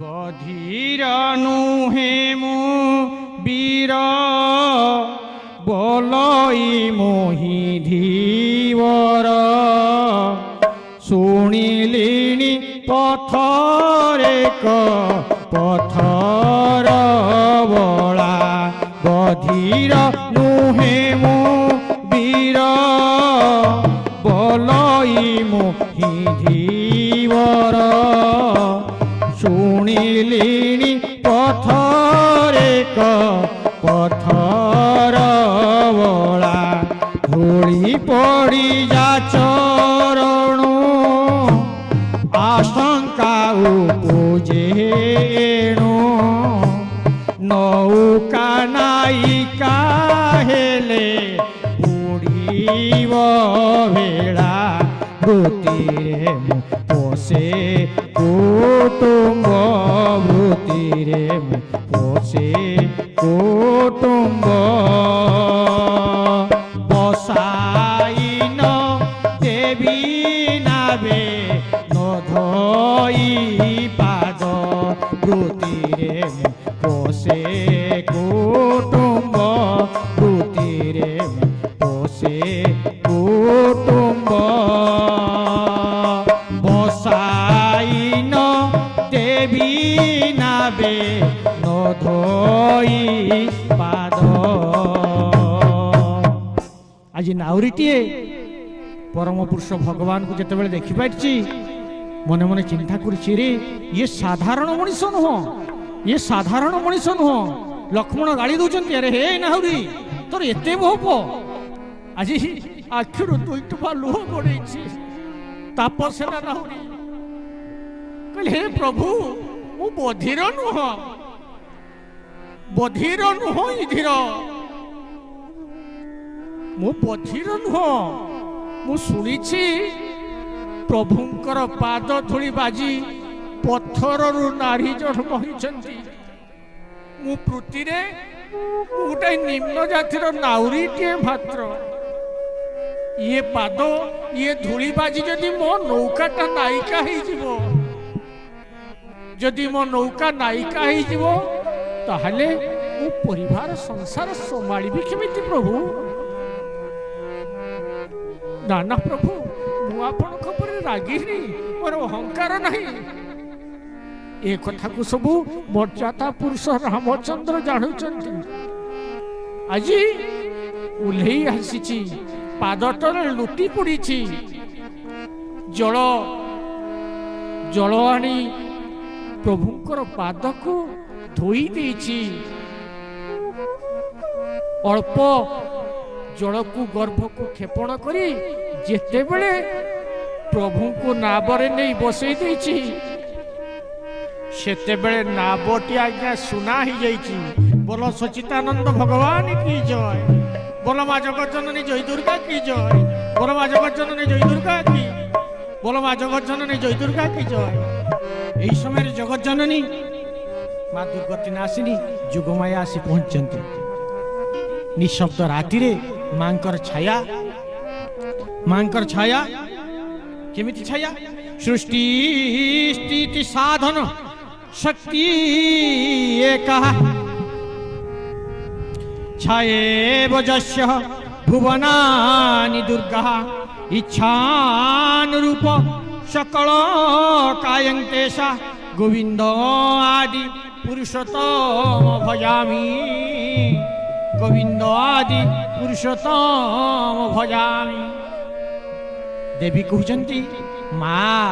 बधिर नुहे मु वीर बोलई मोहि धीवर शुणिलिणी पथरे पथर बला बधिर नुहे मु वीर बोलई मोहि धीवर शुणिलिणी पथरे पथर बला धूली पड़ी जा चरण आशंका उपजेणु नौका नायिका हेले उड़ीब भेड़ा वृत्तिरे पोषे कुटुंब वृत्तिरे पोषे कुटुंब बसाइन देवी नावे नधई पाद वृत्तिरे पोषे कुटुंब वृत्तिरे पोषे कुटुंब बसाइन देवी नावे नधई पाद। आज नाउरीटीए परम पुरुष भगवान को जिते देखी पार्ची मने मने चिंता करी ये साधारण मनीष नुह ये साधारण मनीष नुह। लक्ष्मण गाड़ी दौरान अरे हे नाउरी तोर एते मोह आज आखिर दुई टुफा लुह गड़े तापसेना नाउरी कहले हे प्रभु मु बधिर नुह इधीर मु बधिर नुह मु शुणिछि प्रभुंकर पाद धूली बाजी पत्थर नारी जन्म होइछन्ति मु पृथ्वीरे गोटे निम्न जातिर नाउरीटे मात्र ये पाद ये धूली बाजी जदि मो नौकाटा नायिका हो जदि मो नौका नायिका हो ताहले मो परिवार संसार संभाली केमिति प्रभु ना प्रभु मु आपण खबर रागिनी मोर अहंकार नहीं ए कथा को सबू मर्यादा पुरुष रामचंद्र जानुचंती आज उल्हे आसी पाद तले लुटी पड़ी जल जल आनी प्रभुंकर पाद को धोई देछि अल्प जल को गर्भ को क्षेपण करी जेते बेले प्रभु को नाबरे नहीं बसई देछि सेते बेले नाबटी आज्ञा सुना ही जाइछि। बोलो सचितानंद भगवान की जय, बोलो माँ जगत जननी जय दुर्गा की जय, बोलो माँ जगत जननी जय दुर्गा की, बोलो माँ जगत जननी जय दुर्गा की जय। यही समय जगत जननी माँ दुर्गति नासिनी जुगमाया आसी पहुंचती निशब्द राति रे मांकर छाया केमिति छाया सृष्टि स्थिति साधन शक्ति एका छाये वजस्य भुवनानि दुर्गा इच्छानुरूप सकल कायं तेषा गोविंद आदि पुरुषोत्तम भजामि गोविंद आदि पुरुषोत्तम भजामि। देवी कहते माँ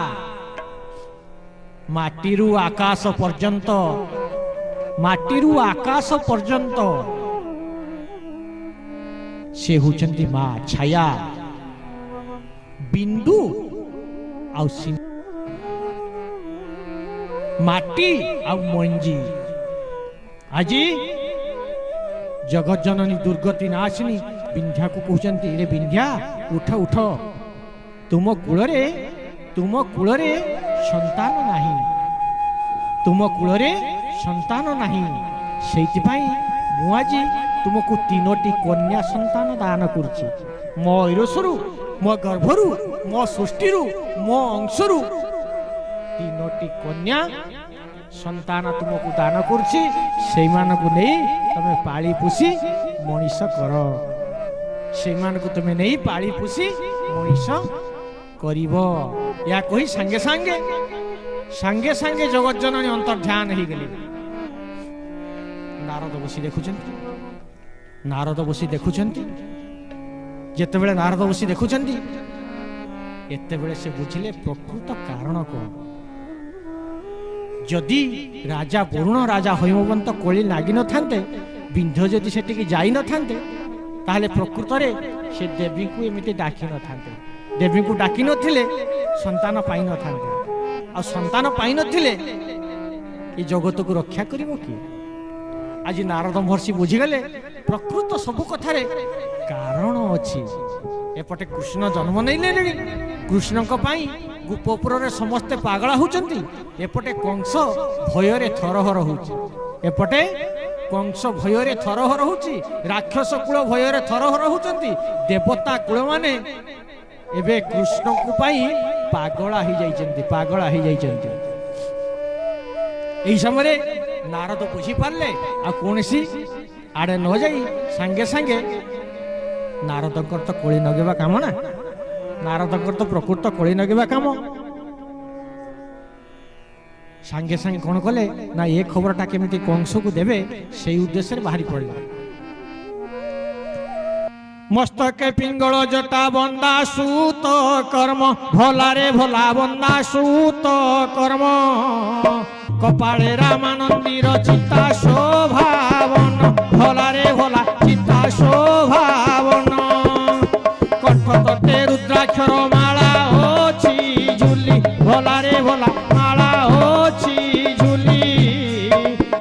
माटीरू आकाश पर्यंत से होचंती माँ छाया बिंदु आउ माटी आउ मंजी। आज जगत जननी दुर्गति नाशिनी विंध्या को कहते रे विंध्या उठ उठ तुम कूଳରେ संतान नाही सेइथिपाई मु आज तुमको तीनोटी कन्या संतान दान करुछि मो ऐरसरु मो गर्भरु मो सृष्टिरु मो अंशरु तीनोटी कन्या संतान तुमको दान करुछि सेई मानकु नै तमे पाली पुसी मनीष कर सेई मानकु तमे नै पाली पुसी मनीष करिवो या कहि संगे संगे संगे संगे जगत जननी अंतर ध्यान ही गेले। नारद बसी देखुछंती नारद बसी देखुछंती जेतेबेले नारद बसी देखुछंती एतेबेले से बुझिले प्रकृत कारण को जदि राजा वरुण राजा हैमवंत कोली लागी न थांते बिंध्य जदि सेटिकी जाई न थांते ताहले प्रकृत रे से देवी को एमिति डाकी न थांते देवी को डाकी नथिले संतान पाई न थांते आ संतान पाई नथिले ए जगत को रक्षा करिवो कि आज नारद महर्षि बुझीगले प्रकृत सब कथारे कारण अछि। एपटे कृष्ण जन्म नहीं ले कृष्ण गोपपुर रे समस्ते पागला होचंती एपटे कंस भयरे थरहर होची एपटे कंस भयरे थरहर होची राक्षस कुल भयरे थरहर होचंती देवता कुल माने एबे कृष्ण को पाई पागला ही जाइचंती एही समय नारद बुझी पारले आ कोनसी आड़े न जाई संगे संगे नारदंकर तो कोली नगेबा काम ना नारदंकर तो प्रकृत कोली नगेबा काम संगे संगे कौन कले ना ये खबरटा केमिति कंस को देबे से उद्देश्य बाहरी पड़े। मस्तक पिंगल जटा बंदा सूत कर्म भोला रे भोला बंदा सूत कर्म कपाळे रामानंदीर चित्ता शोभावन भोला रे भोला चित्ता शोभावन कटकटे रुद्राक्षर माला होची झुली भोला रे भोला माला होची झुली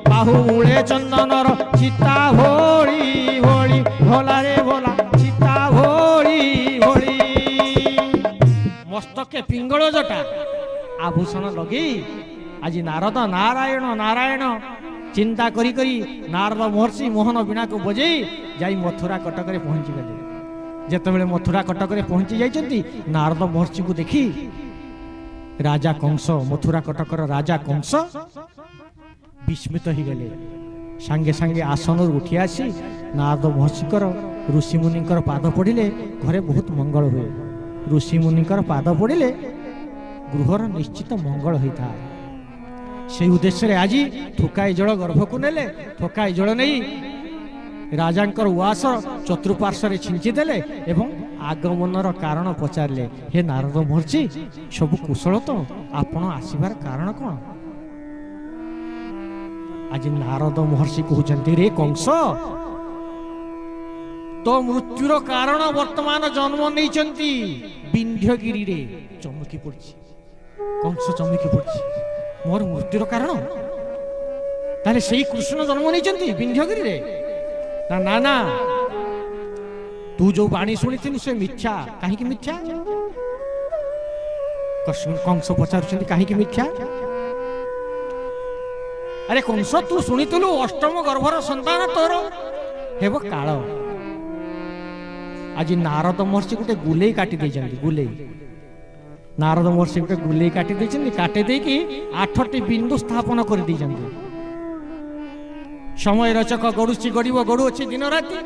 बाहुले चंदनर चित्ता भोली भोली भोला रे भोला चित्ता भोली भोली मस्तके पिंगल जटा आभूषण लगे आज नारद नारायण नारायण चिंता करी करी नारद महर्षि मोहन वीणा को बजे जाई मथुरा कटक रे पहुंची गले जेतेबेले मथुरा कटक रे पहुंची जाइछंती नारद महर्षि को देखी राजा कंस मथुरा कटकर राजा कंस विस्मित ही गले संगे संगे आसन उठी आसी नारद महर्षिकर ऋषि मुनिकर पाद पड़िले घरे बहुत मंगल हुए ऋषि मुनिकर पाद पड़िले गृहर निश्चित मंगल होता से उद्देश्य आज थोकाई जल गर्भ को नेले थोकाई जल नहीं राजांकर उआस चतुर्पार्श्व छिंची देले एवं आगमनर कारण पचारे हे नारद महर्षि सब कुशल तो आपण आसबार कारण कौन आज नारद महर्षि कहते रे कंस तो मृत्युर कारण वर्तमान जन्म नहीं विंध्यगिरी रे चमकी पड़ी कंस चमकी पड़ी मोर मृत्युर कारण ताले सही कृष्ण जन्म नहीं विंध्यगिरी रे ना ना ना तू जो बाणी शुणी से मिथ्या कहीं मिथ्या कंस पचार कहीं मिथ्या अरे कंस तू शुणिलु अष्टम गर्भर संतान तोर हेब काल आज नारद महर्षि गोटे गुले काटी गुले नारद महर्षि गोटे गुले काटी काटे देकी 8टी बिंदु स्थापन कर समय चक गड़ुची गड़ब गड़ुअछि दिन राति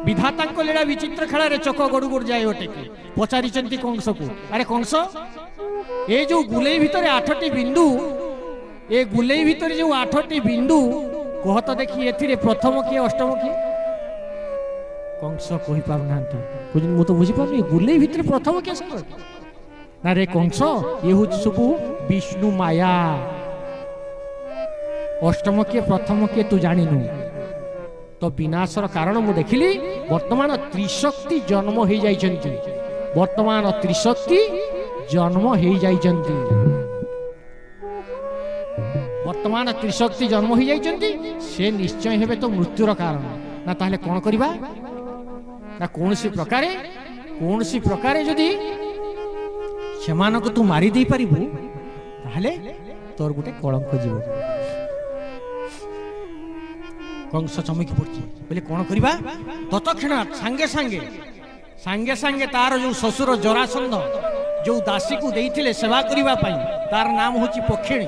विधाता लीला विचित्र खेल चक गड़ु गड़ जाए टेकी पचारि कंस को अरे कंस ये जो गुले भितर 8टी बिंदु ए गुले भितर जो 8टी बिंदु कह तो देखी ए प्रथम किए अष्टम किए कंस कही पारना मु तो बुझी पारे गुले भितर प्रथम किए सब ना रे कंस ये हूँ सब विष्णु माया अष्टम किए प्रथम किए तू जानिनु तो विनाशर कारण मु देखिली वर्तमान त्रिशक्ति जन्म हो जाइछंती वर्तमान त्रिशक्ति जन्म हो जाइछंती वर्तमान त्रिशक्ति जन्म हो जाइछंती से निश्चय हेबे तो मृत्युर कारण ना ताहले कोन करिबा ना कोनसी प्रकारे जदि सेमानक तू मारी दे पारिबु ताहले तोर गुटे कलंक जीव कंस चमकी पड़ी बोले कौन करवा तत्क्षण सांगे सांगे सांगे सांगे तार जो ससुर जरासंध जो दासी को देइथिले सेवा करिबा पई तार नाम होची पक्षिणी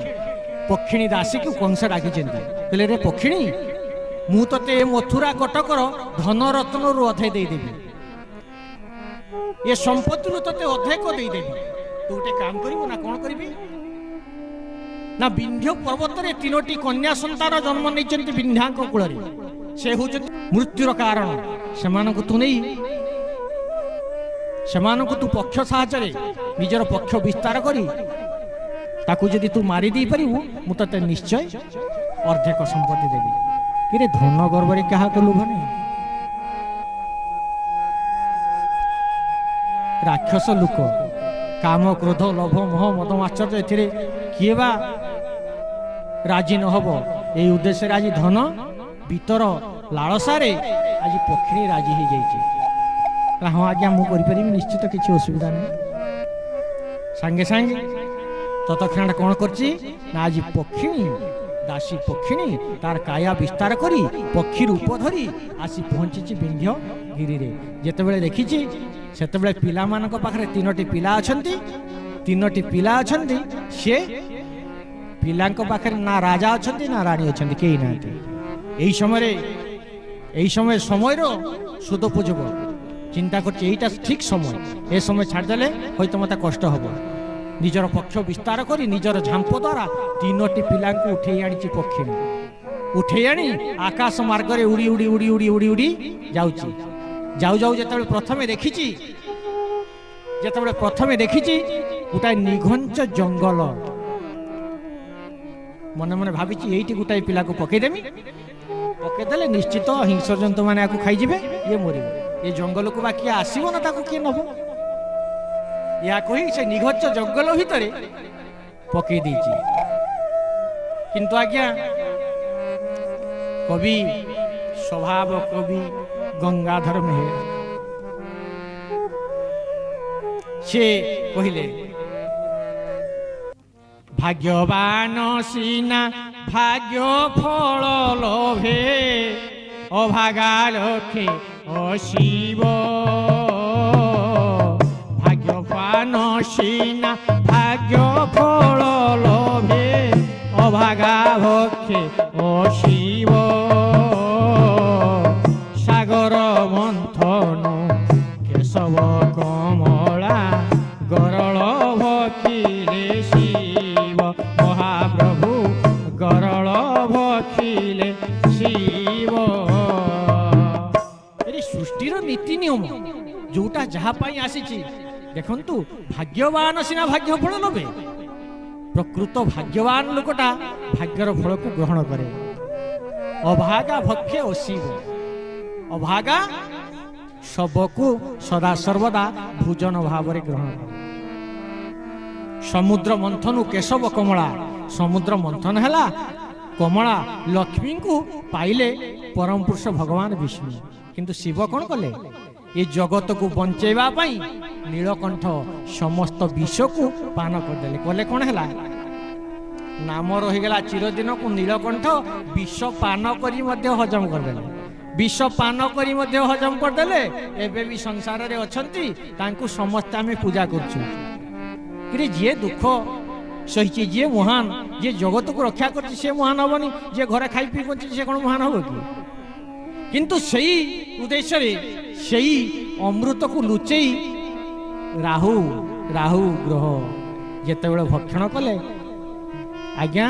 पक्षिणी दासी को कंस डाकी कहले रे पक्षिणी मु ते मथुरा कटकर धन रत्न रु अधे देदेवी ये संपत्ति रू ते अधेक देदेवी तू गोटे काम करू ना कौन करी ना विंध्य पर्वत में 3टी कन्या संतान जन्म नहीं विंध्याक कूल से हूँ मृत्युर कारण से तू नहीं से तू पक्ष साहाय्य निजर पक्ष विस्तार करी ताकू जदि तू मारी दे पारू मुझे निश्चय अर्धेक संपत्ति देवी कि धन गर्व क्या लुभ नहीं राक्षस लोक काम क्रोध लोभ मोह मद माश्चर्य ए किए बा राजी न हब यही उद्देश्य आज धन भीतर लालसारे आज पक्षी राजी हो जाइए हाँ आज्ञा मुझे निश्चित किसी असुविधा नहीं सांगे सांगे तत्क्षण कौन करछि ना आज पक्षिणी दासी पक्षिणी तार काया विस्तार करी पक्षी रूप धरी आसी पहुंची विंध्य गिरी रे जेतेबेले देखिछि सेतेबेले पिला मानक पाखरे 3टी पिला अछंती 3टी पिला अछंती से पिलांक पाखरे ना राजा अछंती ना रानी अछंती केही नांती एही समय समयरो सदुपयोग चिंता करछि एटा ठीक समय ए समय छाड़ देले होयतो मते कष्ट हबो निजर पक्ष विस्तार करी निजर झांप द्वारा 3टी पिला उठे आनी पक्षिणी उठे आनी आकाश मार्ग रे उड़ी उड़ी उड़ी उड़ी उड़ी उड़ी जाउची जाऊ जाऊ जेतेबेले प्रथमे देखिची गोटाए निघंच जंगल मने मने भाविची एइटी गोटाए पिला को पकेदेमी पकेदेले निश्चित हिंस्र जंतु माने आकु खाई जिवे ये मरिबो ये जंगल को बाकी आसीबो ना ताकु के नबो या कही से निघच जंगल भितर पकई दीची किंतु आज्ञा कवि स्वभाव कवि गंगाधर मेहर से कहले भाग्यवान सीना भाग्य फल लोभे अभागा लखे अशिव भाग्यवान सीना भाग्य फल लोभे अभागा भक्षे अशिव सागर मंथन केशव कमला गरल भक्षिले शिव महाप्रभु गरल भक्षिले शिव सृष्टिर नीति नियम जोटा जहा पाई आसीची देखंतु भाग्यवान सिना भाग्य फल लोभे प्रकृत भाग्यवान लोकटा भाग्यर फल को ग्रहण करे अभागा भक्षे अशिव अभागा सबको सदा सर्वदा भोजन भाव ग्रहण करे समुद्र मंथन केशव कमला समुद्र मंथन है कमला लक्ष्मी को पाइले परम पुरुष भगवान विष्णु किंतु शिव कौन कले ये जगत को बंचेवा पाई नीलकंठ समस्त विष को पान करदे कले कौन है नाम रहीगला चिरदिन को नीलकंठ विष पान करी मध्य हजम करदे विष पान करी मध्य हजम करदे एबे भी संसार रे अछंती तांकु समस्त आमे पूजा करछु कि जे दुख सही जे महान जे जगत को रक्षा करछि से महान हबनी जे घरे खाई पी बंची से कोन महान हबो कि किंतु सही उद्देश्य रे सही अमृत को लुचेई राहु राहु ग्रह जेतेबेले भक्षण कले आज्ञा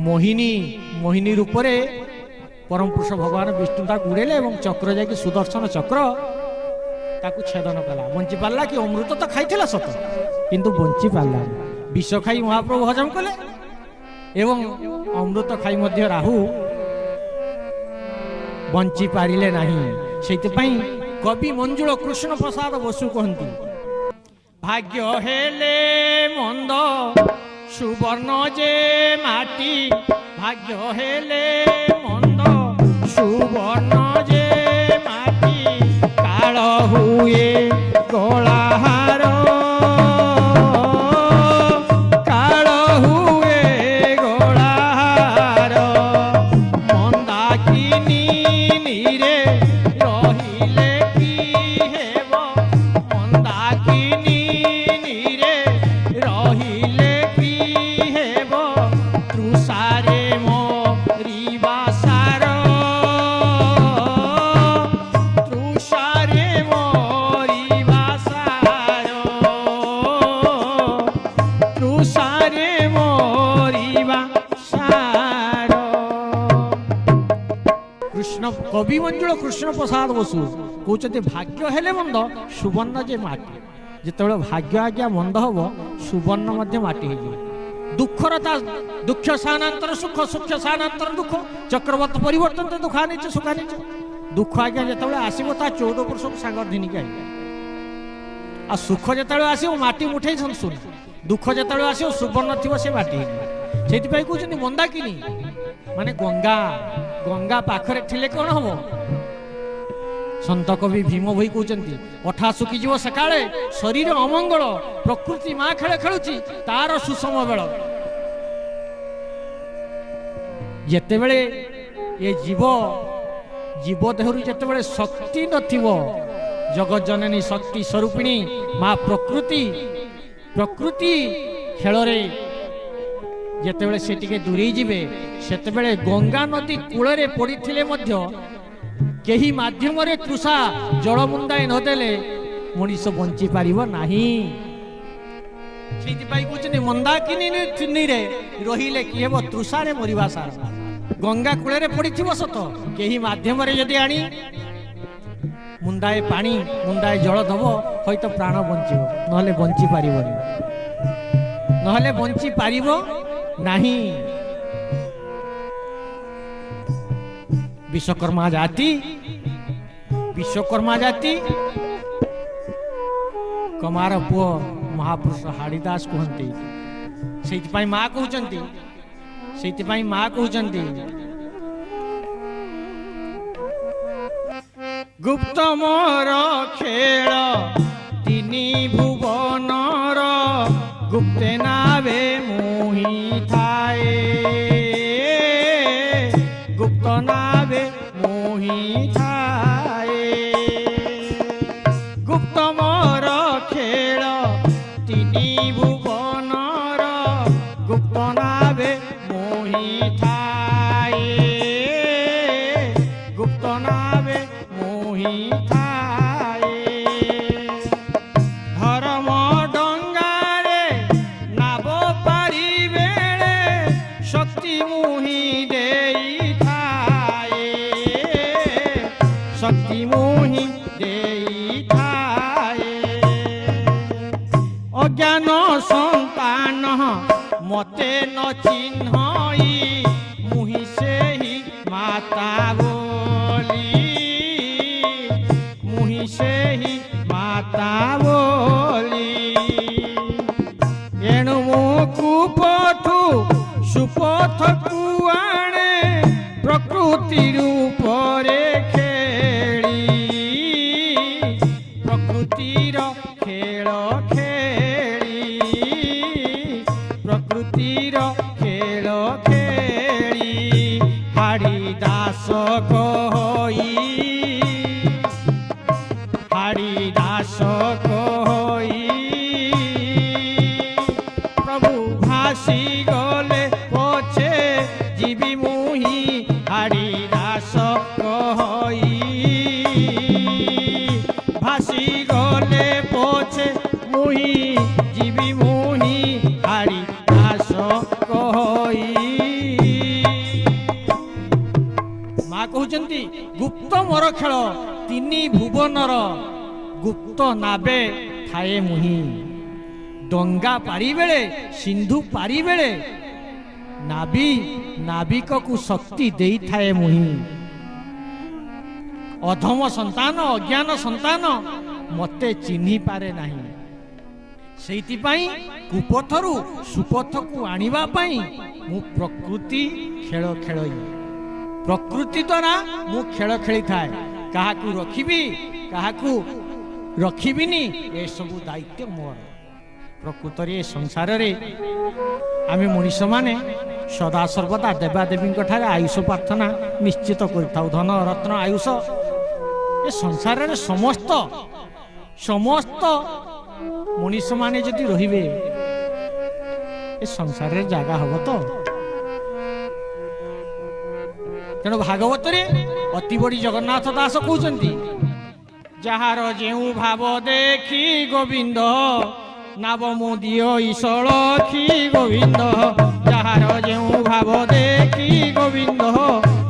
मोहिनी मोहिनी रूप रे परम पुरुष भगवान विष्णु ताक उड़ेले एवं चक्र जाकि सुदर्शन चक्र ताकू छेदन कला बंची पारला कि अमृत तो खाई सत किंतु बंची पारला विष खाई महाप्रभु हजम कले एवं अमृत खाई मध्य राहु बंची पारिले नाही सेइतपई कवि मंजुल कृष्ण प्रसाद बसु कहंती भाग्य हेले मंद सुवर्ण जे माटी भाग्य हेले मंद सुवर्ण जे माटी काल हुए गोलाहार काल हुए गोलाहार मंदाकिनी नीरे रहिले की हेब मंदाकिनी नीरे रहिले की हेब ତୃଷାରେ ମରିବା ସାର ତୃଷାରେ ମରିବା ସାର ତୃଷାରେ ମରିବା ସାର। କୃଷ୍ଣ କବି ମଞ୍ଜୁଳ କୃଷ୍ଣ ପ୍ରସାଦ ବସୁ କହୁଛନ୍ତି ଭାଗ୍ୟ ହେଲେ ମନ୍ଦ ସୁବର୍ଣ୍ଣ ଯେ ମାଟି। ଯେତେବେଳେ ଭାଗ୍ୟ ଆଜ୍ଞା ମନ୍ଦ ହବ ସୁବର୍ଣ୍ଣ ମଧ୍ୟ ମାଟି ହେଇଯିବ। ଦୁଃଖର ତା ଦୁଃଖ ସ୍ଥାନାନ୍ତର ସୁଖ ସୁଖ ସ୍ଥାନାନ୍ତର ଦୁଃଖ ଚକ୍ରବର୍ତ୍ତୀ ପରିବର୍ତ୍ତନ ଦୁଃଖ ଆଣିଛ ସୁଖ ଆଣିଛ। ଦୁଃଖ ଆଜ୍ଞା ଯେତେବେଳେ ଆସିବ ତା 14 ବର୍ଷକୁ ସାଙ୍ଗର ଘିନିକି ଆଣିବ। ଆଉ ସୁଖ ଯେତେବେଳେ ଆସିବ ମାଟି ମୁଠେଇ ଶୁଣ। ଦୁଃଖ ଯେତେବେଳେ ଆସିବ ସୁବର୍ଣ୍ଣ ଥିବ ସେ ମାଟି ହେଇଯିବ। ସେଇଥିପାଇଁ କହୁଛନ୍ତି ମନ୍ଦାକିନୀ ମାନେ ଗଙ୍ଗା। ଗଙ୍ଗା ପାଖରେ ଥିଲେ କ'ଣ ହବ? ସନ୍ଥ କବି ଭୀମ ଭୋଇ କହୁଛନ୍ତି ଅଠା ଶୁଖିଯିବ ସକାଳେ ଶରୀର ଅମଙ୍ଗଳ ପ୍ରକୃତି ମା ଖେଳ ଖେଳୁଛି ତାର ସୁଷମ ବେଳ। ଯେତେବେଳେ ଏ ଜୀବ ଦେହରୁ ଯେତେବେଳେ ଶକ୍ତି ନଥିବ ଜଗଜ୍ଜନନୀ ଶକ୍ତି ସ୍ୱରୂପିଣୀ ମା ପ୍ରକୃତି ଖେଳରେ ଯେତେବେଳେ ସେ ଟିକେ ଦୂରେଇ ଯିବେ ସେତେବେଳେ ଗଙ୍ଗା ନଦୀ କୂଳରେ ପଡ଼ିଥିଲେ ମଧ୍ୟ କେହି ମାଧ୍ୟମରେ ତୃଷା ଜଳ ମୁନ୍ଦାଏ ନଦେଲେ ମଣିଷ ବଞ୍ଚି ପାରିବ ନାହିଁ। ସେଇଥିପାଇଁ କହୁଛନ୍ତି ମନ୍ଦାକିନୀରେ ରହିଲେ କି ହେବ ତୃଷାରେ ମରିବା ସାର। ଗଙ୍ଗା କୂଳରେ ପଡ଼ିଥିବ ସତ କେହି ମାଧ୍ୟମରେ ଯଦି ଆଣି ମୁନ୍ଦାଏ ପାଣି ମୁନ୍ଦାଏ ଜଳ ଦବ ହয়তো ପ୍ରାଣ ବଞ୍ଚିବ ନହେଲେ ବଞ୍ଚି ପାରିବନି ନହେଲେ ବଞ୍ଚି ପାରିବ ନାହିଁ। ବିଶ୍ୱକର୍ମା ଜାତି କମାର ପୁଅ ମହାପୁରୁଷ ହାଡ଼ିଦାସ କୁହନ୍ତି। ସେଇଥିପାଇଁ ମା କହୁଛନ୍ତି ଗୁପ୍ତ ମୋର ଖେଳ ତିନି ଭୁବନର ଗୁପ୍ତେ ନାବେ ମୁହିଁ ଥାଏ ଗୁପ୍ତ ନାବେ ମୁହିଁ ଥାଏ ଗୁପ୍ତ ମୋର ଖେଳ ତିନି ଭୁବନର ଗୁପ୍ତ ନାବେ ମୁହିଁ ଥାଏ ଗୁପ୍ତ ନାବେ ମୁହିଁ ଥାଏ ଧର୍ମ ଡଙ୍ଗାରେ ନାବ ପାରିବେଳେ ଶକ୍ତି ମୁହିଁ ଦେଇଥାଏ ଶକ୍ତି ମୁହିଁ ଦେଇଥାଏ ଅଜ୍ଞାନ ସନ୍ତାନ ମତେ ନ ଚିହ୍ନଇ ମୁହିଁ ସେହି ମାତା ବୋଲି ମୁହିଁ ସେହି ମାତା ବୋଲି ଏଣୁ ମୁଁ କୁପଥୁ ସୁପଥକୁ ଆଣେ ପ୍ରକୃତି ରୂପରେ ଖେଳି ପ୍ରକୃତିର ଖେଳ ଖେଳି ପ୍ରକୃତିର ଖେଳ ଖେଳି ହାଡ଼ିଦାସ କହି ହାଡ଼ିଦାସ କହି ପ୍ରଭୁ ଭାସି ଗଲେ ପଛେ ଯିବି ମୁହିଁ ହାଡ଼ିଦାସ କହି ଭାସି ଗଲେ ପଛେ ମୁହିଁ ଯିବି ମୁହିଁ ହାଡ଼ିଦାସ କହି। ମା କହୁଛନ୍ତି ଗୁପ୍ତ ମୋର ଖେଳ ତିନି ଭୁବନର ଗୁପ୍ତ ନାବେ ଥାଏ ମୁହିଁ ଡଙ୍ଗା ପାରିବେଳେ ସିନ୍ଧୁ ପାରିବେଳେ ନାବିକକୁ ଶକ୍ତି ଦେଇଥାଏ ମୁହିଁ ଅଧମ ସନ୍ତାନ ଅଜ୍ଞାନ ସନ୍ତାନ ମତେ ଚିହ୍ନି ପାରେ ନାହିଁ ସେଇଥିପାଇଁ କୁପଥରୁ ସୁପଥକୁ ଆଣିବା ପାଇଁ ମୁଁ ପ୍ରକୃତି ଖେଳ ଖେଳଇ ପ୍ରକୃତି ଦ୍ୱାରା ମୁଁ ଖେଳ ଖେଳିଥାଏ କାହାକୁ ରଖିବି କାହାକୁ ରଖିବିନି ଏସବୁ ଦାୟିତ୍ୱ ମୋର। ପ୍ରକୃତରେ ଏ ସଂସାରରେ ଆମେ ମଣିଷମାନେ ସଦାସର୍ବଦା ଦେବାଦେବୀଙ୍କ ଠାରେ ଆୟୁଷ ପ୍ରାର୍ଥନା ନିଶ୍ଚିତ କରିଥାଉ ଧନ ରତ୍ନ ଆୟୁଷ। ଏ ସଂସାରରେ ସମସ୍ତ ମଣିଷମାନେ ଯଦି ରହିବେ ଏ ସଂସାରରେ ଜାଗା ହବ ତ तेणु भागवत अति बड़ी जगन्नाथ दास कहते जार जेउ भाव देखी गोविंद नाव मुदिय ईशलखी गोविंद जार जेउ भाव देखी गोविंद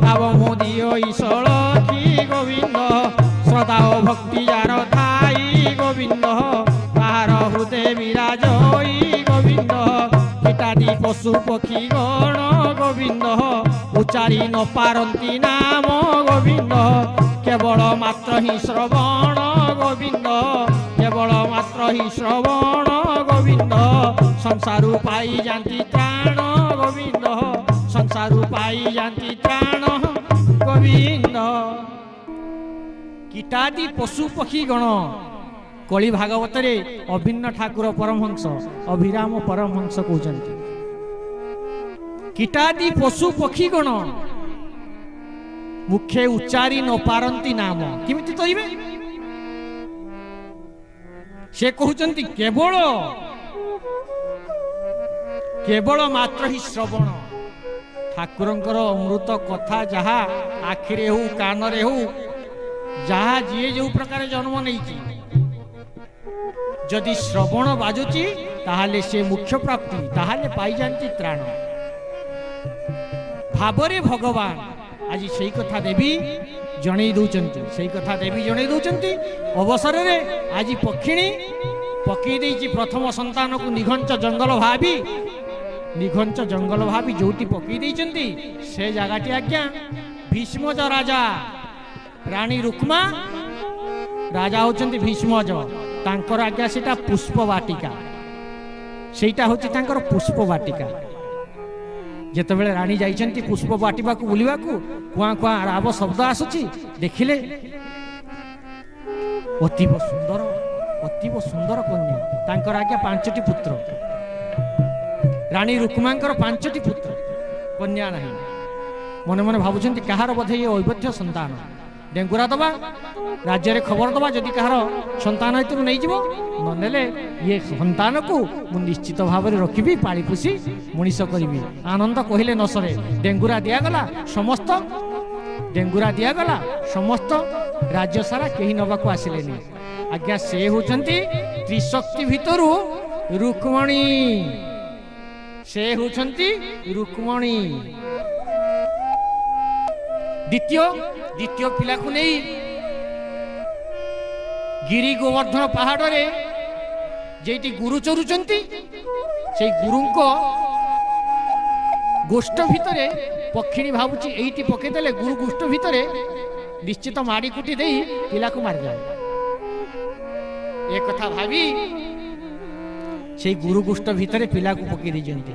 नाव मुदिय ईशलखी गोविंद श्रद्धा ओ भक्ति जार थाई गोविंद तार हृदय विराजई गोविंद कीटादि पशु पक्षी गण गोविंद उच्चारी न पारती नाम गोविंद केवल मात्र ही श्रवण गोविंद केवल मात्र ही श्रवण गोविंद संसारु पाई जाती त्राण गोविंद संसारु पाई जाती त्राण गोविंद कीटादि पशु पक्षी गण कली भागवत अभिन्न ठाकुर परमहंस अभिराम परमहंस कहते कीटादि पशु पक्षी गण मुखे उच्चारी न पारती नाम किमिति कहिबे से कहउचंती केवल केवल मात्र ही श्रवण ठाकुरंकर अमृत कथा जहा आखिरे हो कान रे हो जहा जी जो प्रकार जन्म नहीं जदि श्रवण बाजुची ताहाले से मुख्य प्राप्ति ताहाले पाई जानती त्राण भावरे भगवान आज से कथा देवी जन दौरान से कथा देवी जन दौरान अवसर में आज पक्षिणी पकई देती प्रथम संतान को निघंच जंगल भावी निघंच जंगल भावी जो पकई देती से जगह आज्ञा भीष्मज राजा रानी रुक्मा राजा होचंती भीष्मज तांकर आज्ञा सेटा पुष्प वाटिका सेटा होची तांकर पुष्प वाटिका जेतेबेले रानी जाइछंती पुष्प वाटिबा को बुलिबा को कुआ कुआ राव शब्द आसुची देखिले अतीव सुंदर कन्या तांकर आज्ञा 5टी पुत्र रानी रुक्मांकर 5टी पुत्र कन्या नहीं मने मने भाबुछंती कहार बोधे ये अवैध संतान डेंगुरा दबा राज्य रे खबर दबा जदि कहार संतान हेतु नहीं जीवो ननेले ये संतान को मु निश्चित भाव में रखी पाली पुषी मनीष करी आनंद कहले न सरे डेंगुरा दिगला समस्त डेंगुरा दिगला समस्त राज्य सारा कहीं नवा को आसिले आज्ञा से होचंती त्रिशक्ति भितर रुक्मणी से होचंती रुक्मणी द्वितीय पिला को नहीं गिरी गोवर्धन पहाड़ रे जेटी गुरु चरुचंती से गुरु को गोष्ठ भितरे पक्षिणी भावुची एटी पकेदेले गुरु गोष्ठ भितरे निश्चित माड़ी कुटी दे पिला को मार जाए एक कथा भावी से गुरु गोष्ठ भितरे पिला को पकई देजंती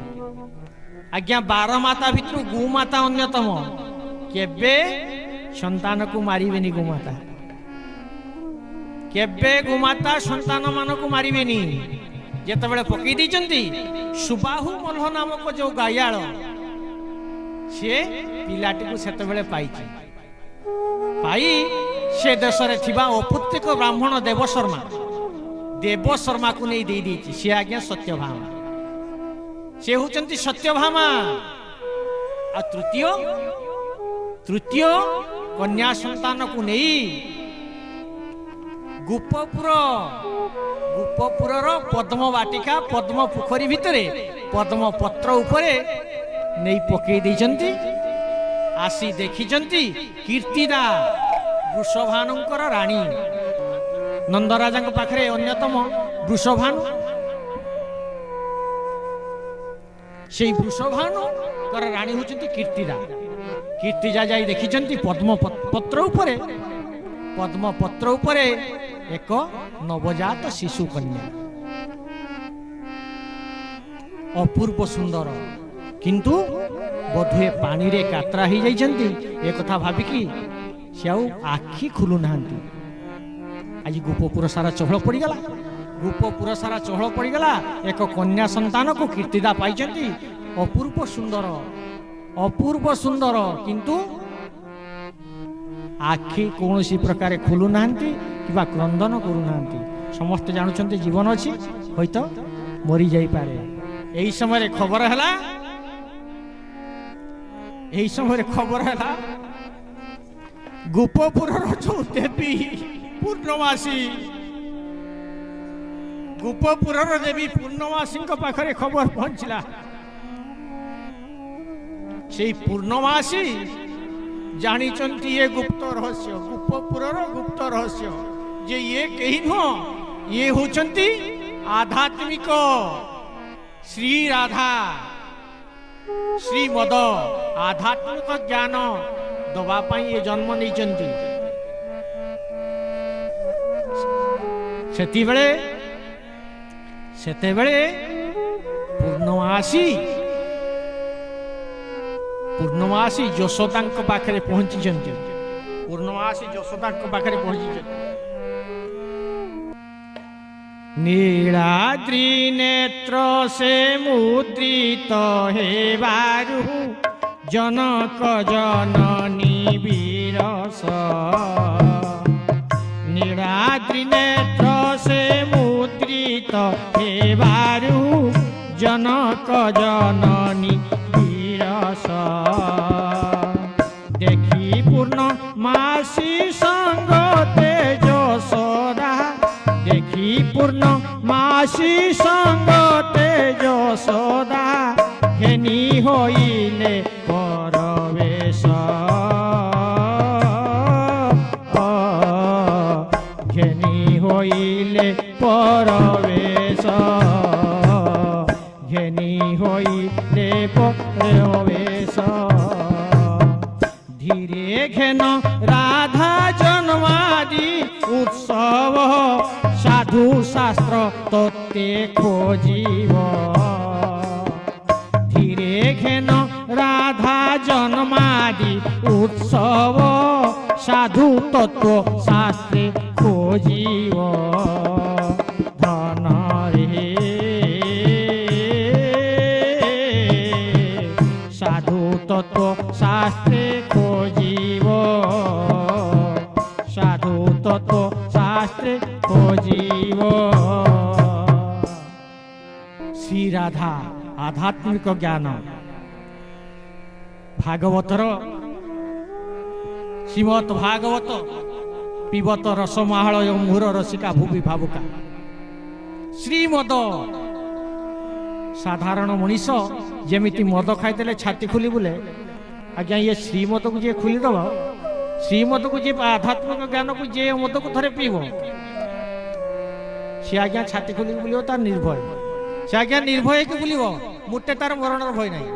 आज्ञा 12 माता भितर गोमाता अन्यतम केबे संतान को मारिबेनी गोमाता केबे गोमाता संतान मान को मारिबेनी जेतेबेले पकई देजंती सुबाहु मल्ह नामक जो गायाल से पिलाटी को सेतेबेले पाइछि पाई से देश रे थिबा अपुत्रिक ब्राह्मण देव शर्मा को नहीं दे दी सी आज्ञा सत्यभामा से होचंती सत्यभामा आ तृतीय कन्या संतान को नहीं गुप्तपुर पद्म वाटिका पद्म पोखरी भितरे पद्म पत्र उपरे नहीं पकई देइचंती आसी देखिचंती कीर्तिदा वृषभानुंकर रानी नंदराजा पाखरे अन्यतम वृषभानु से वृषभानु कर रानी होचंती कीर्तिजा जाई देखिचंती पद्म पत्र उपरे एक नवजात शिशु कन्या अपूर्व सुंदर किंतु बोधुए पानी रे कातरा ही जाइछंती एक कथा भाबिकी से आखि खुलु नाहंती आज गोपपुर सारा चहल पड़गला एक कन्या संतान को कीर्तिदा पाइछंती अपूर्व सुंदर किंतु आखि कौन सी प्रकार खुलु नाहंती किबा क्रंदन करू नाहंती समस्त जानुछंती जीवन अछि होइतो मरी जाई पारे एही समय खबर हला এই সময় খবর হলা গোপপুরর যে দেবী পূর্ণমাসী, গোপপুরর দেবী পূর্ণমাসীଙ୍କ পাখে খবর পৌঁছিলা। সেই পূর্ণমাসী জানিଛନ୍ତି ଏ ଗୁପ୍ତ ରହସ୍ୟ, ଗୋପପୁରର ଗୁପ୍ତ ରହସ୍ୟ, ଯେ ଇଏ କେହି ନୁହଁ, ଇଏ ହେଉଛନ୍ତି ଆଧ୍ୟାତ୍ମିକ ଶ୍ରୀ ରାଧା ଶ୍ରୀମଦ। ଆଧ୍ୟାତ୍ମିକ ଜ୍ଞାନ ଦେବା ପାଇଁ ଏ ଜନ୍ମ ନେଇଛନ୍ତି। ସେତେବେଳେ ପୂର୍ଣ୍ଣମାସୀ ଯଶୋଦାଙ୍କ ପାଖରେ ପହଞ୍ଚିଛନ୍ତି। ପୂର୍ଣ୍ଣମାସୀ ଯଶୋଦାଙ୍କ ପାଖରେ ପହଞ୍ଚିଛନ୍ତି। ନୀଳାଦ୍ରି ନେତ୍ର ସେ ମୁଦ୍ରିତ ହେବାରୁ ଜନକ ଜନନୀ ବିରସ। ନୀଳାଦ୍ରି ନେତ୍ର ସେ ମୁଦ୍ରିତ ହେବାରୁ ଜନକ ଜନନୀ ବିରସ। ଦେଖି ପୂର୍ଣ୍ଣମାସୀ ସଙ୍ଗ ତେଜସୋଦା, ଦେଖି ପୂର୍ଣ୍ଣମାସୀ ସଙ୍ଗ ତେଜସୋଦା, ଘେନି ହୋଇଲେ ପରବେଶ। ଘେନି ହୋଇଲେ ପରବେଶ, ঘেনি হইলে পরবেশ। ধীরে ঘেন রাধা জন্মাদি উৎসব, সাধু শাস্ত্র তত্ত্বে খোঁজিব। ধীরে ঘেন রাধা জন্মাদি উৎসব, সাধু তত্ত্ব শাস্ত্রে খোঁজিব। ধন রে সাধু তত্ত্ব শাস্ত্রে খোঁজিব, সাধু তত্ত্ব শাস্ত্রে খোঁজিব। শ্রী রাধা আধ্যাত্মিক জ্ঞান। ভাগবতর শ্রীমৎ ভাগবত পিবত রসমাহଳ ମୁହୁର ରସିକା ଭୂମି ଭାବୁକା। ଶ୍ରୀମଦ ସାଧାରଣ ମଣିଷ ଯେମିତି ମଦ ଖାଇଦେଲେ ଛାତି ଖୋଲି ବୁଲେ, ଆଜ୍ଞା ଇଏ ଶ୍ରୀମଦକୁ ଯିଏ ଖୋଲିଦେବ, ଶ୍ରୀମଦକୁ ଯିଏ ଆଧ୍ୟାତ୍ମିକ ଜ୍ଞାନକୁ ଯିଏ ମଦକୁ ଥରେ ପିଇବ, ସିଏ ଆଜ୍ଞା ଛାତି ଖୋଲିକି ବୁଲିବ, ତାର ନିର୍ଭୟ। ସେ ଆଜ୍ଞା ନିର୍ଭୟ ହେଇକି ବୁଲିବ, ମୋଟେ ତାର ମରଣର ଭୟ ନାହିଁ।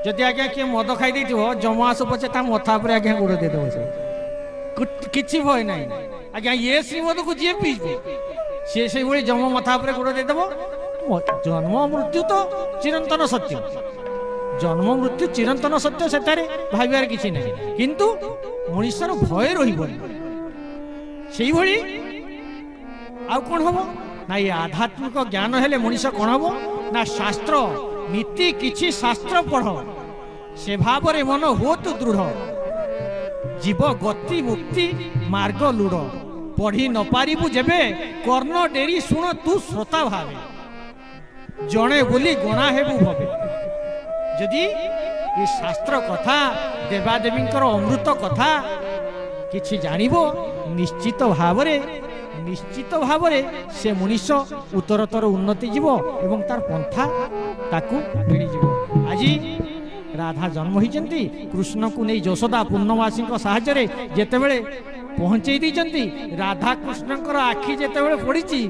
ଯଦି ଆଜ୍ଞା କିଏ ମଦ ଖାଇ ଦେଇଥିବ, ଯମ ଆସୁ ପଛେ ତା ମଥା ଉପରେ ଆଜ୍ଞା ଗୋଡ଼ ଦେଇଦେବ, ସେ କିଛି ଭୟ ନାହିଁ। ଆଜ୍ଞା ଇଏ ଶ୍ରୀମଦକୁ ଯିଏ ପିଇବ, ସିଏ ସେଇଭଳି ଯମ ମଥା ଉପରେ ଗୋଡ଼ ଦେଇଦେବ। ଜନ୍ମ ମୃତ୍ୟୁ ତ ଚିରନ୍ତନ ସତ୍ୟ, ଜନ୍ମ ମୃତ୍ୟୁ ଚିରନ୍ତନ ସତ୍ୟ, ସେଠାରେ ଭାବିବାର କିଛି ନାହିଁ। କିନ୍ତୁ ମଣିଷର ଭୟ ରହିବନି। ସେଇଭଳି ଆଉ କ'ଣ ହବ ନା, ଏ ଆଧ୍ୟାତ୍ମିକ ଜ୍ଞାନ ହେଲେ ମଣିଷ କ'ଣ ହବ ନା, ଶାସ୍ତ୍ର ନୀତି କିଛି ଶାସ୍ତ୍ର ପଢ଼, ସେ ଭାବରେ ମନ ହୁଅତୁ ଦୃଢ଼। ଜୀବ ଗତି ମୁକ୍ତି ମାର୍ଗ ଲୁଡ଼, ପଢ଼ି ନ ପାରିବୁ ଯେବେ କର୍ଣ୍ଣ ଡେରି ଶୁଣ ତୁ ଶ୍ରୋତା ଭାବେ। ଜଣେ ବୋଲି ଗଣା ହେବୁ ଭବେ। ଯଦି ଏ ଶାସ୍ତ୍ର କଥା, ଦେବାଦେବୀଙ୍କର ଅମୃତ କଥା କିଛି ଜାଣିବ, ନିଶ୍ଚିତ ଭାବରେ ସେ ମଣିଷ ଉତ୍ତରତର ଉନ୍ନତି ଯିବ ଏବଂ ତାର ପନ୍ଥା ତାକୁ ମିଳିଯିବ। ଆଜି ରାଧା ଜନ୍ମ ହୋଇଛନ୍ତି, କୃଷ୍ଣକୁ ନେଇ ଯଶୋଦା ପୂର୍ଣ୍ଣମାସୀଙ୍କ ସାହାଯ୍ୟରେ ଯେତେବେଳେ ପହଞ୍ଚେଇ ଦେଇଛନ୍ତି, ରାଧା କୃଷ୍ଣଙ୍କର ଆଖି ଯେତେବେଳେ ପଡ଼ିଛି,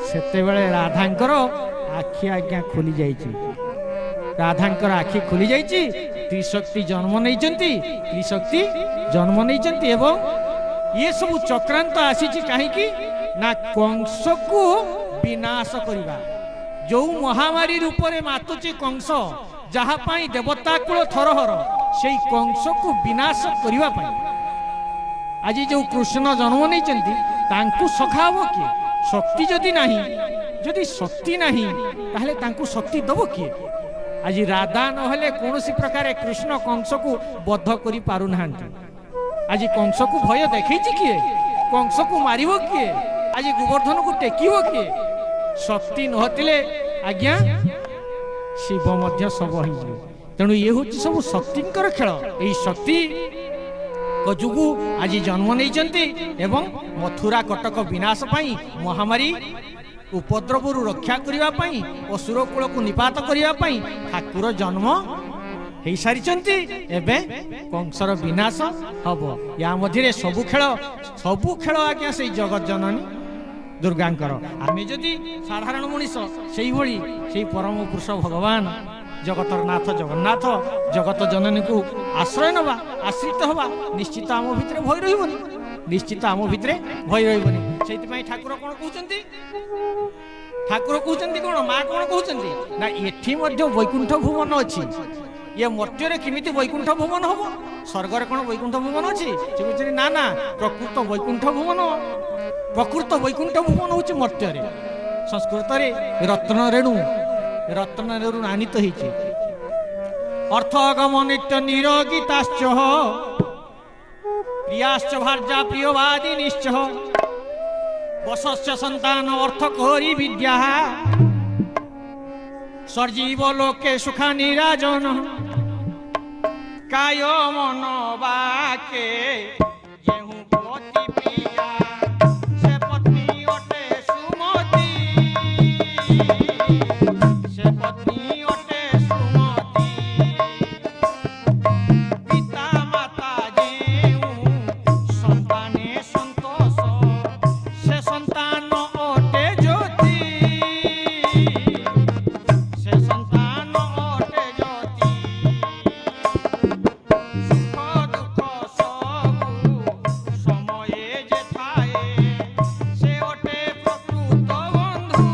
ସେତେବେଳେ ରାଧାଙ୍କର ଆଖି ଆଜ୍ଞା ଖୋଲି ଯାଇଛି। ରାଧାଙ୍କର ଆଖି ଖୋଲି ଯାଇଛି। ତ୍ରିଶକ୍ତି ଜନ୍ମ ନେଇଛନ୍ତି ଏବଂ ଇଏ ସବୁ ଚକ୍ରାନ୍ତ ଆସିଛି କାହିଁକି ନା, କଂସକୁ ବିନାଶ କରିବା। ଯୋଉ ମହାମାରୀ ରୂପରେ ମାତୁଛି କଂସ, ଯାହା ପାଇଁ ଦେବତା କୁଳ ଥରହର, ସେଇ କଂସକୁ ବିନାଶ କରିବା ପାଇଁ ଆଜି ଯୋଉ କୃଷ୍ଣ ଜନ୍ମ ନେଇଛନ୍ତି, ତାଙ୍କୁ ସଖା ହବ କିଏ? ଶକ୍ତି ଯଦି ନାହିଁ, ଯଦି ଶକ୍ତି ନାହିଁ, ତାହେଲେ ତାଙ୍କୁ ଶକ୍ତି ଦେବ କିଏ? ଆଜି ରାଧା ନହେଲେ କୌଣସି ପ୍ରକାରେ କୃଷ୍ଣ କଂସକୁ ବଦ୍ଧ କରି ପାରୁନାହାନ୍ତି। ଆଜି କଂସକୁ ଭୟ ଦେଖେଇଛି କିଏ? କଂସକୁ ମାରିବ କିଏ? ଆଜି ଗୋବର୍ଦ୍ଧନକୁ ଟେକିବ କିଏ? ଶକ୍ତି ନଥିଲେ ଆଜ୍ଞା ଶିବ ମଧ୍ୟ ଶବ ହେଇଯିବେ। तेणु ये हूँ सब शक्तिंकर खेल। यही शक्ति जोगु आज जन्म नहीं एवं मथुरा कटक विनाश पाई महामारी उपद्रव रक्षा करने असुर कूल को निपात करने ठाकुर जन्म हो सारी एवं कंसर विनाश हम या मध्य सबु खेल आज्ञा से जगत जननी दुर्गांकर। आमे जदि साधारण मनीष से परम पुरुष भगवान जगतर नाथ जगन्नाथ जगत जननी को आश्रय नवा आश्रित हवा निश्चित आम भितर भय रही निश्चित आम भितर भय रही से ठाकुर कौन कहते ठाकुर कहते कौन माँ कौन कहते ना एठी वैकुंठ भुवन अच्छी ये मर्त्य केमिति वैकुंठ भुवन हम स्वर्गर कौन वैकुंठ भुवन अच्छी से कहते ना ना प्रकृत वैकुंठ भुवन हूँ मर्त्य संस्कृत रत्न रेणु नानित होती अर्थगम नित्य निरोगिताश्च प्रियाश्च भार्या प्रियवादी निश्च वशस्य संतान अर्थ कोरी विद्या सर्जीव लोके सुखा निराजन काय मन बाके जेहू पति प्रिया से पत्नी अटे सुमति से पत्नी अटे सुमति पिता माता जेहू संताने संतोष से संतान अटे ज्योति से संतान अटे ज्योति सुख दुख सबु समये जे थाए से अटे प्रकृत बंधु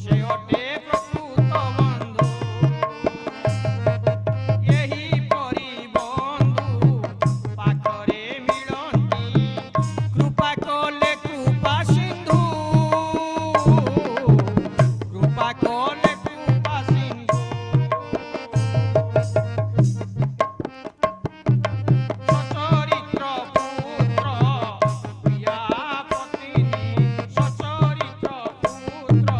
से अटे प्रकृत बंधु यही परि बंधु पाखरे मिलंती कृपा कले कृपा सिंधु कृपा कले कृपा सिंधु सचरित्र पुत्र प्रिया पत्नी सचरित्र पुत्र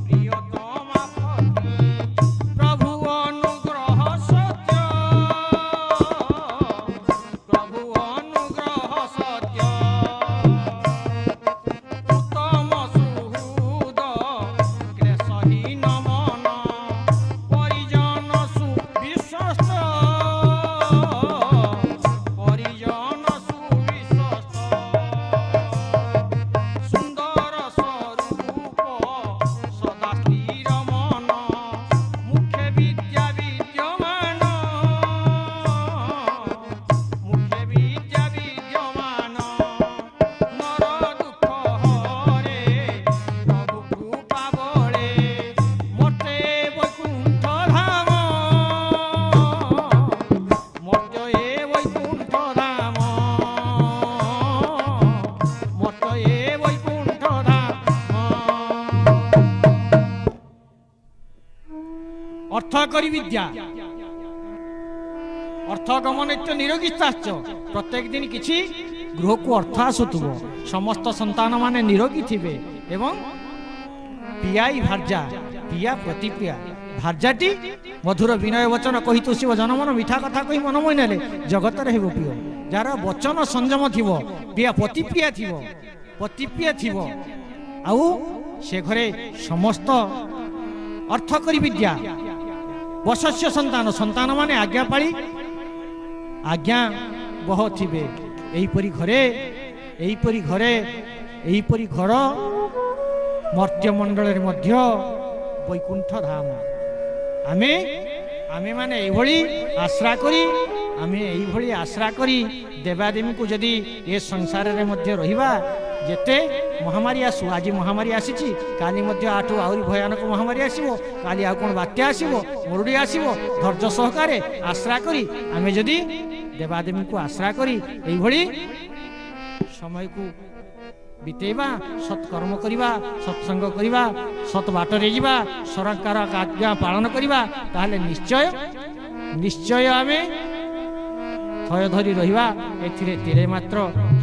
प्रियतमा पत्नी प्रभु अनुग्रह सत्य प्रभु अनुग्रह सत्य उत्तम सुहृद क्लेशहीन मन परिजन सुविश्वस्त परिजन सुविश्वस्त सुंदर स्वरूप सदा स्थिर मन मुख्य विद्या विद्यमान मुख्य विद्या विद्यमान नर दुख हरे प्रभु कृपा बळे मर्त्य वैकुंठ धाम मर्त्य वैकुंठ धाम मर्त्य वैकुंठ धाम अर्थ करी विद्या अर्थ गमनित्य निरोगीताश्च प्रत्येक दिन किछि गृह को अर्थ आसुथुबो समस्त संतान माने निरोगी थिबे एवं पियाई भार्या पिया प्रतिप्रिया भार्याटी मधुर विनय वचन कही तुषिब जनमन मिठा कथा कही मन मोहिनेले जगत रे हेबो प्रिय जार वचन संयम थिबो पिया प्रतिप्रिया थिबो आउ से घरे समस्त अर्थ करी विद्या वशस्य संतान संतान माने आज्ञा पाली आज्ञा बह थिबे एहीपरि घरे घर मर्त्य मंडल मध्य वैकुंठ धाम आमे माने एभली आश्रा करी देवादेवी को जदि ए संसार रे मध्य रहिबा जेते महामारी आसु आज महामारी आसीची काली मध्य आठू आहरी भयानक महामारी आसीबो काली आ कोन बात्या आसीबो मरुडी आसीबो धैर्य सहकारे आश्रा करी आमे जदि देवादेवी को आश्रा करी एई भली समय को बितेबा सत्कर्म करिबा सत्संग करिबा सत बाटरे जिबा सरकार आज्ञा पालन करिबा ताहले निश्चय आमे थय धरी रहिबा एथिरे तेरे मात्र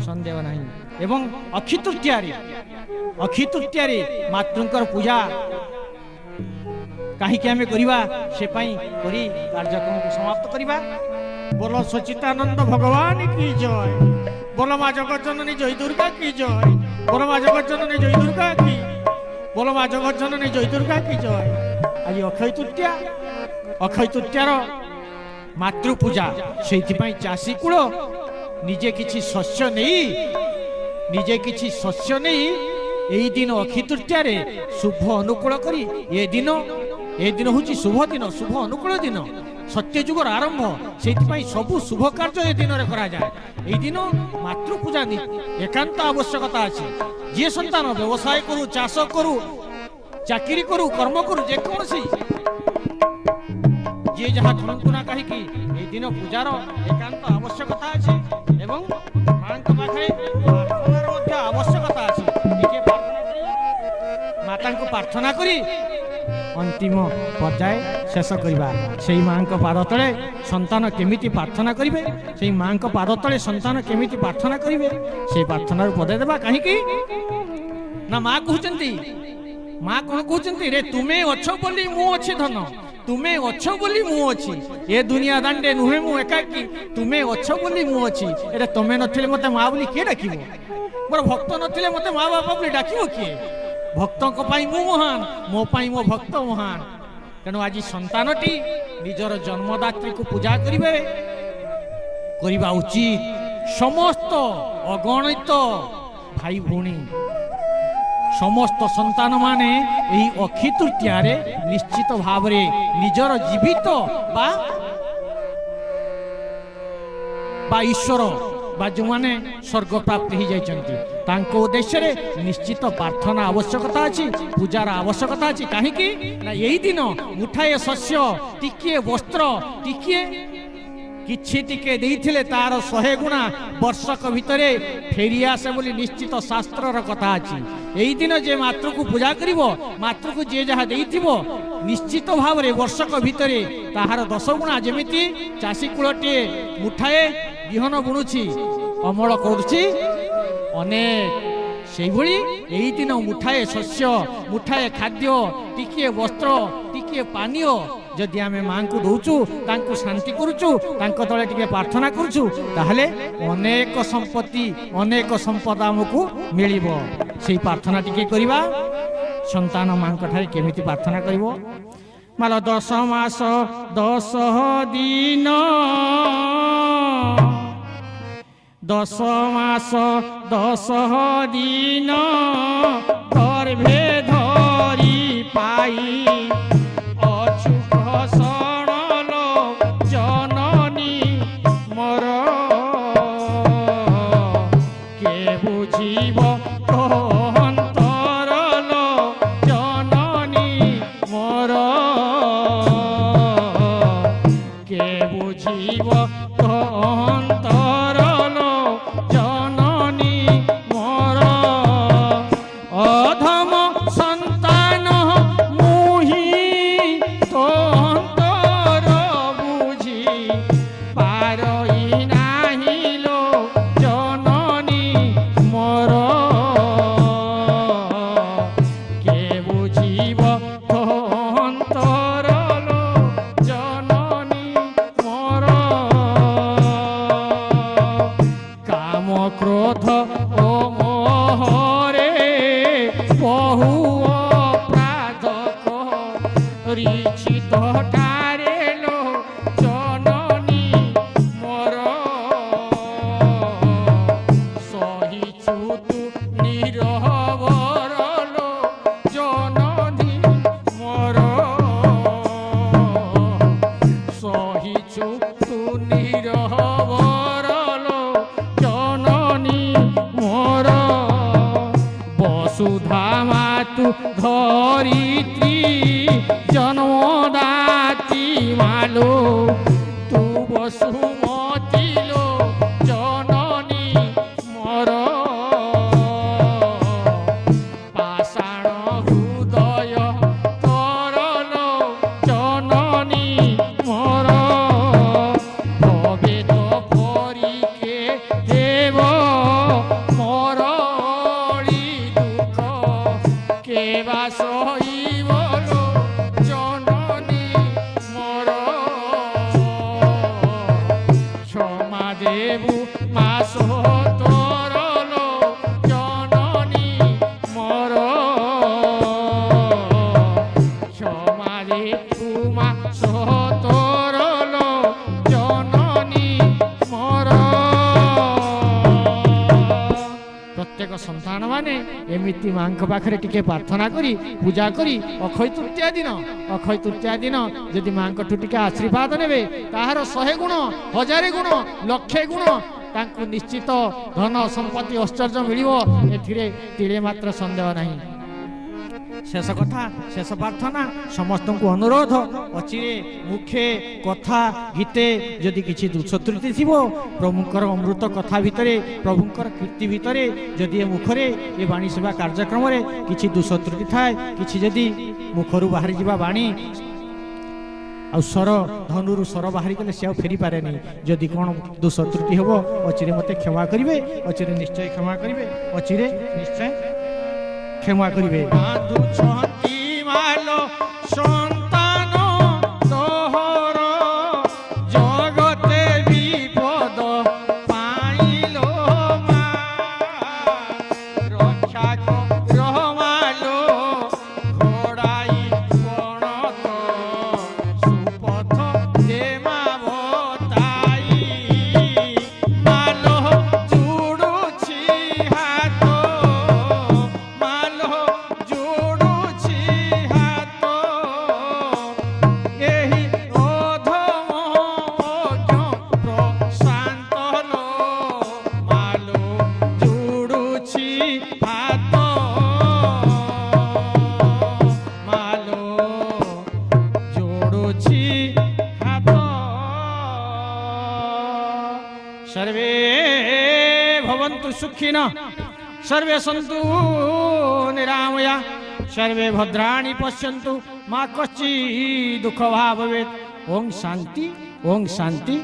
संदेह नहीं एवं अक्षी तृतीया मातृंकर पूजा କାହିଁକି ଆମେ କରିବା ସେ ପାଇଁ କରି କାର୍ଯ୍ୟକ୍ରମକୁ ସମାପ୍ତ କରିବା। बोलो सच्चिदानंद भगवान की जय, बोलो माँ जगत जननी जय दुर्गा की जय, बोलो माँ जगत जननी जय दुर्गा की, बोलो माँ जगत जननी जय दुर्गा की जय। आज अक्षय तृतीया, अक्षय तृतीयार मातृ पूजा से चाषी कूल निजे किछि शस्य नहीं यही दिन अक्षय तृतीया शुभ अनुकूल करी ए दिन हूँ शुभ दिन, शुभ अनुकूल दिन, सत्यजुगर आरंभ से सबू शुभ कार्य ए दिन में करा जाए। यही दिन मातृ पूजा एकांत आवश्यकता अच्छी। जी संतान व्यवसाय करू, चाष करू, चाकरी करू, कर्म करू, जेकोसी जी जहाँ करंतु ना कहीं यही दिन पूजार एकांत आवश्यकता अच्छी एवं माँ पाखे प्रार्थनार आवश्यकता अच्छी। माता को प्रार्थना करी अंतिम पर्याय शेष करवा। से माँ पाद तले संतान केमिति प्रार्थना करेंगे, से माँ पाद तले संतान केमिति प्रार्थना करेंगे, से प्रार्थना पदे देवा कहीं ना। माँ कहते माँ कौन कहते रे तुम्हें अच्छ बोली मु अच्छी धन, तुम्हें अच्छ बोली मु अच्छी ए दुनिया दांडे नुहे मु एकाकी, तुम्हें अच्छ बोली मु अच्छी। एटा तुम्हें नथिले मते माँ बोली किए डाकिबो, मोर भक्त नथिले मते माँ बापा बोली डाकिबो किए? भक्तों मु महान, मो पाई मो भक्त महान। तेणु आज संतानटी निजर जन्मदात्री को पूजा करिवे करबा उचित। समस्त अगणित भाई भौणी समस्त संतान माने यही अक्षय तृतीया निश्चित भाव निजर जीवित बा ईश्वर बा जो माने स्वर्ग प्राप्त हो जाइछन्ति तांको उद्देश्य रे निश्चित प्रार्थना आवश्यकता अछि, पूजार आवश्यकता अछि। काहेकि ना यही दिन मुठाए शस्य टिकिए वस्त्र टिकिए किछि टिके देइथिले तार 100 गुणा वर्षक भितरे फेरी आसे बोली निश्चित शास्त्रर कथा अछि। यही दिन जे मातृ को पूजा करिवो, मातृ को जे जहा देइथिवो निश्चित भाव रे वर्षक भितरे ताहार 10 गुणा। जेमिति चाषी कुलटे मुठाए बिहन बुणुछि अमल करुछि अनेक, से यही दिन मुठाए शस्य मुठाए खाद्य टिके वस्त्र टिके पानीय जदि आमे मां को दउचु तांको शांति करूचु तांको तळे टिके प्रार्थना करूचु ताहले अनेक संपत्ति अनेक संपदा हमकु मिलिबो। सेही प्रार्थना टिके करिबा। संतान मां कठाय केमिति प्रार्थना करिवो? माल 10 मास 10 दिन 10 मास 10 दिन गर्भे धरी पाई अचुक शरण जननी मोर के बुझीब अंतर जननी मोर के बुझीब अंतर जननी मोर अधम संतान मुही तो अंतर बुझी पारई नाही लो जननी मोर के बुझीब अंतर लो जननी मोर ସତୋରଲୋ ଜନନୀ ମୋର। ପ୍ରତ୍ୟେକ ସନ୍ତାନ ମାନେ ଏମିତି ମାଙ୍କ ପାଖରେ ଟିକେ ପ୍ରାର୍ଥନା କରି ପୂଜା କରି ଅକ୍ଷୟ ତୃତୀୟା ଦିନ ଯଦି ମାଙ୍କଠୁ ଟିକେ ଆଶୀର୍ବାଦ ନେବେ ତାହାର 100 ଗୁଣ 1000 ଗୁଣ 1,00,000 ଗୁଣ ତାଙ୍କୁ ନିଶ୍ଚିତ ଧନ ସମ୍ପତ୍ତି ଐଶ୍ୱର୍ଯ୍ୟ ମିଳିବ। ଏଥିରେ ତିଳେ ମାତ୍ର ସନ୍ଦେହ ନାହିଁ। ଶେଷ କଥା, ଶେଷ ପ୍ରାର୍ଥନା, ସମସ୍ତଙ୍କୁ ଅନୁରୋଧ, ଅଚିରେ ମୁଖେ କଥା ଗୀତେ ଯଦି କିଛି ଦୋଷ ତ୍ରୁଟି ଥିବ, ପ୍ରଭୁଙ୍କର ଅମୃତ କଥା ଭିତରେ, ପ୍ରଭୁଙ୍କର କୀର୍ତ୍ତି ଭିତରେ, ଯଦି ଏ ମୁଖରେ ଏ ବାଣୀ ସେବା କାର୍ଯ୍ୟକ୍ରମରେ କିଛି ଦୋଷ ତ୍ରୁଟି ଥାଏ, କିଛି ଯଦି ମୁଖରୁ ବାହାରି ଯିବା ବାଣୀ ଆଉ ସ୍ୱର ଧନୁରୁ ସ୍ୱର ବାହାରିଗଲେ ସେ ଆଉ ଫେରି ପାରେନି। ଯଦି କ'ଣ ଦୋଷ ତ୍ରୁଟି ହେବ ଅଚିରେ ମୋତେ କ୍ଷମା କରିବେ, ଅଚିରେ ନିଶ୍ଚୟ କ୍ଷମା କରିବେ, ଅଚିରେ ନିଶ୍ଚୟ କ୍ଷମା କରିବେ। ସନ୍ତାନ ତୋହର ଜଗତେ ବିପଦ ପାଇଲ ମା, ରକ୍ଷା ରହମାଲୋ ଘୋଡ଼ାଇ ପଣତ ସୁପଥ ଦେମା ଭତାଇ, ମାଲୋ ଜୁଡ଼ୁଛି ହାତ, ମାଲୋ ଜୁଡ଼ୁଛି ହାତ, ଏହି ଅଧମ ଅଜ୍ଞ ପ୍ରଶାନ୍ତ ଲୋ, ମାଲୋ ଜୁଡ଼ୁଛି ହାତ, ମାଲୋ ଜୁଡ଼ୁଛି ହାତ। सर्वे भवन्तु सुखिनः, सर्वे सन्तु निरामया, सर्वे भद्राणि पश्यन्तु, मा कश्चित् दुःखभाग् भवेत्। ओम शांति, ओम शांति।